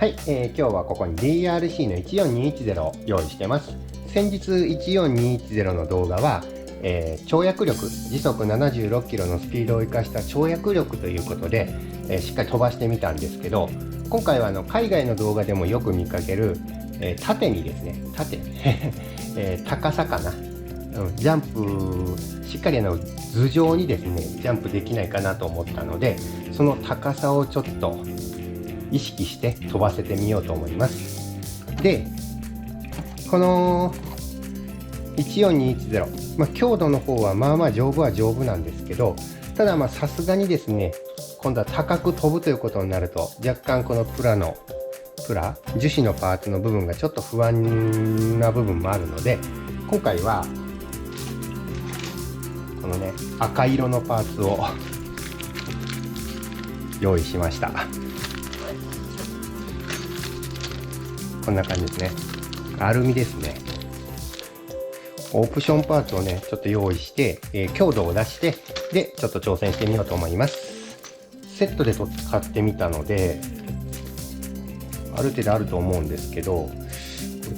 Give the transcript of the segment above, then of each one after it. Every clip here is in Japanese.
はい、今日はここに DRC の14210を用意してます。先日14210の動画は、跳躍力、時速76キロのスピードを生かした跳躍力ということで、しっかり飛ばしてみたんですけど、今回は海外の動画でもよく見かける、縦にですね、高さかな、ジャンプ、しっかり頭上にですね、ジャンプできないかなと思ったので、その高さをちょっと意識して飛ばせてみようと思います。で、この14210、強度の方はまあまあ丈夫は丈夫なんですけど、たださすがにですね、今度は高く飛ぶということになると、若干この樹脂のパーツの部分がちょっと不安な部分もあるので、今回はこのね、赤色のパーツを用意しました。こんな感じですね。アルミですね。オプションパーツをね、ちょっと用意して、強度を出して、で、ちょっと挑戦してみようと思います。セットで使ってみたので、ある程度あると思うんですけど、こ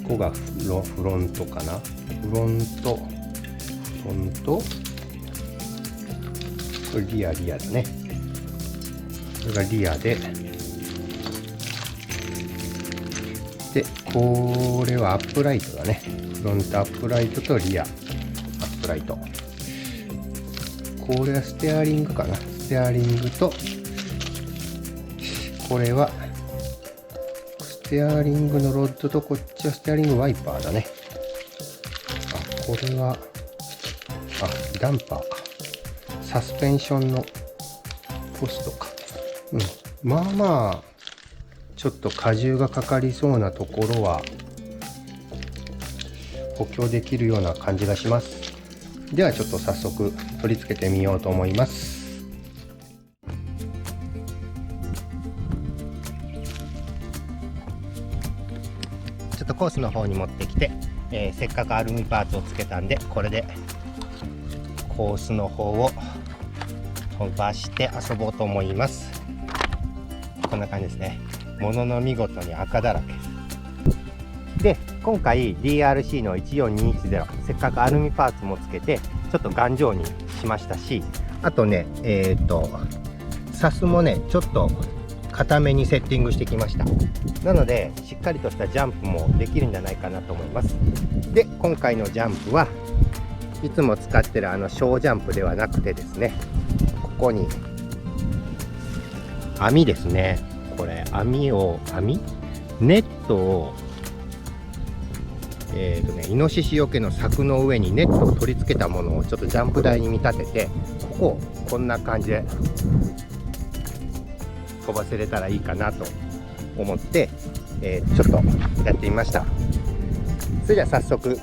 こがフロントかな。フロント、これリアだね。これがリアで、で、これはアップライトだね。フロントアップライトとリアアップライト。これはステアリングかな。ステアリングと、これはステアリングのロッドと、こっちはステアリングワイパーだね。これはダンパーか。サスペンションのポストか。まあまあちょっと荷重がかかりそうなところは補強できるような感じがします。ではちょっと早速取り付けてみようと思います。ちょっとコースの方に持ってきて、せっかくアルミパーツをつけたんで、これでコースの方を飛ばして遊ぼうと思います。こんな感じですね。ものの見事に赤だらけで、今回 DRC の14210、せっかくアルミパーツもつけてちょっと頑丈にしましたし、あとね、サスもねちょっと固めにセッティングしてきました。なのでしっかりとしたジャンプもできるんじゃないかなと思います。で、今回のジャンプはいつも使ってる小ジャンプではなくてですね、ここに網ですね。これネットをイノシシよけの柵の上にネットを取り付けたものをちょっとジャンプ台に見立てて、ここをこんな感じで飛ばせれたらいいかなと思って、ちょっとやってみました。それでは早速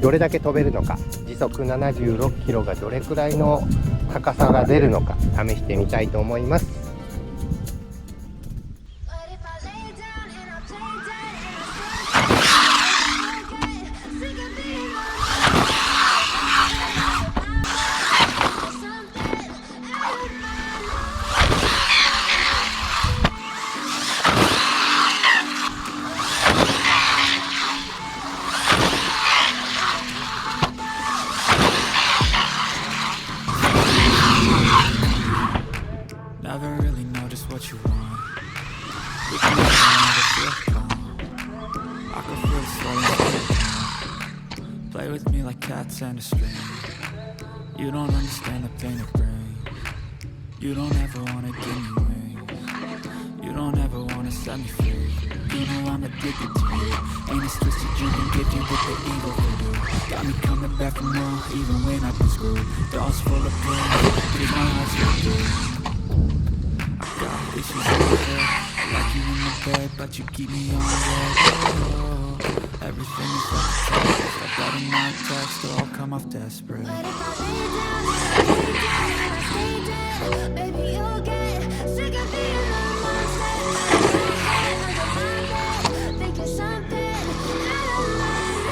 どれだけ飛べるのか、時速76キロがどれくらいの高さが出るのか試してみたいと思います。Never really know just what you want. We can never feel calm. I can feel it slowing. Play with me like cats and a string. You don't understand the pain it brings. You don't ever wanna give me wings. You don't ever wanna set me free. You know I'm addicted to you. And it's twisted, you can get you with the evil voodoo. Got me coming back for more, even when I've been screwed. Dolls full of pain, here's my heart still through. Issues in my head, I like you in my bed, but you keep me on the edge. Oh, everything is like a test. I got in my text, they'll all come off desperate. But if I lay down and I stay dead, baby, you'll get sick of being the monster in my head, under my bed, thinking something out of my head.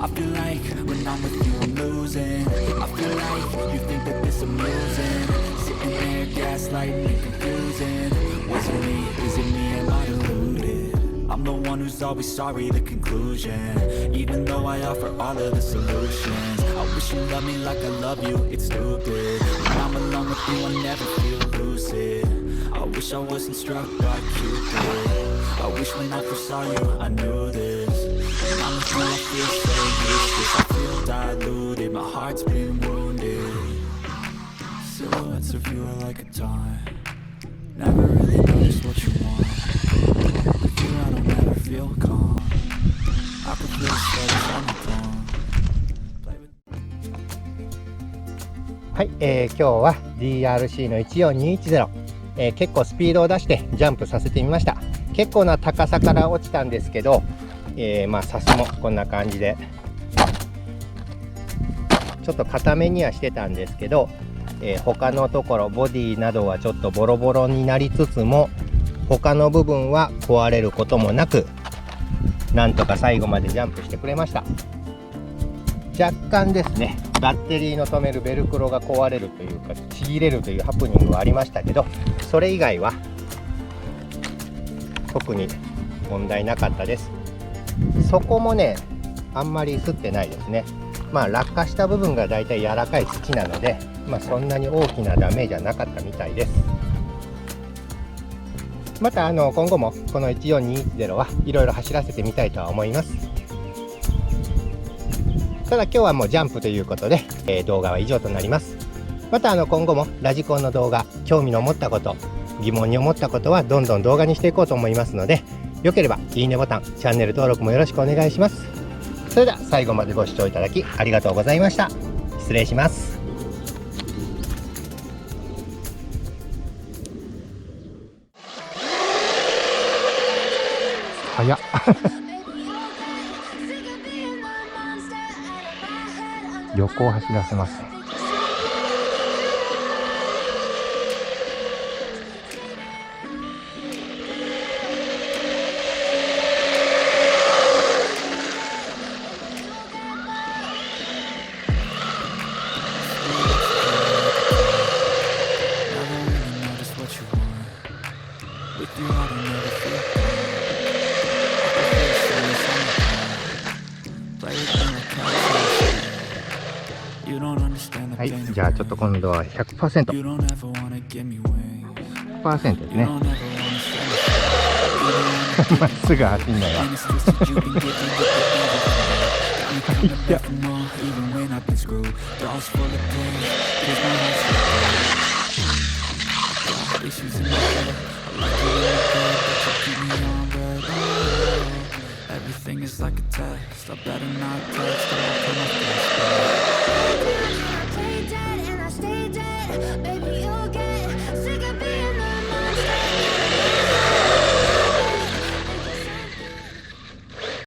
I feel like when I'm with you I'm losing. I feel like you think that this amusing. Sitting there gaslighting and confusing. Was it me? Is it me? Am I deluded? I'm the one who's always sorry, the conclusion. Even though I offer all of the solutions. I wish you loved me like I love you, it's stupid. When I'm alone with you I never feel lucid. I wish I wasn't struck by Cupid. I wish when I first saw you I knew this. When I'm with you I feel so useless. I feel diluted, my heart's been wounded. Silhouettes of you are like a taunt. Never really noticed what you want. With you I don't ever feel calm. I could feel sweat on the phone. はい、今日は DRC の14210、結構スピードを出してジャンプさせてみました。結構な高さから落ちたんですけど、サスもこんな感じでちょっと固めにはしてたんですけど、他のところボディなどはちょっとボロボロになりつつも他の部分は壊れることもなく、なんとか最後までジャンプしてくれました。若干ですね、バッテリーの止めるベルクロが壊れるというかちぎれるというハプニングはありましたけど、それ以外は特に問題なかったです。そこもねあんまり擦ってないですね。落下した部分がだいたい柔らかい土なので、そんなに大きなダメージはなかったみたいです。また今後もこの14210はいろいろ走らせてみたいとは思います。ただ今日はもうジャンプということで、動画は以上となります。また今後もラジコンの動画、興味の持ったこと、疑問に思ったことはどんどん動画にしていこうと思いますので、よければいいねボタン、チャンネル登録もよろしくお願いします。それでは最後までご視聴いただきありがとうございました。失礼します。早っ横を走らせます。はい、じゃあちょっと今度は 100%。100% ですね。まっすぐ走んないわ。いや。Everything is like a test. I better not text or I'll turn my face back. Play dead and I stay dead, baby.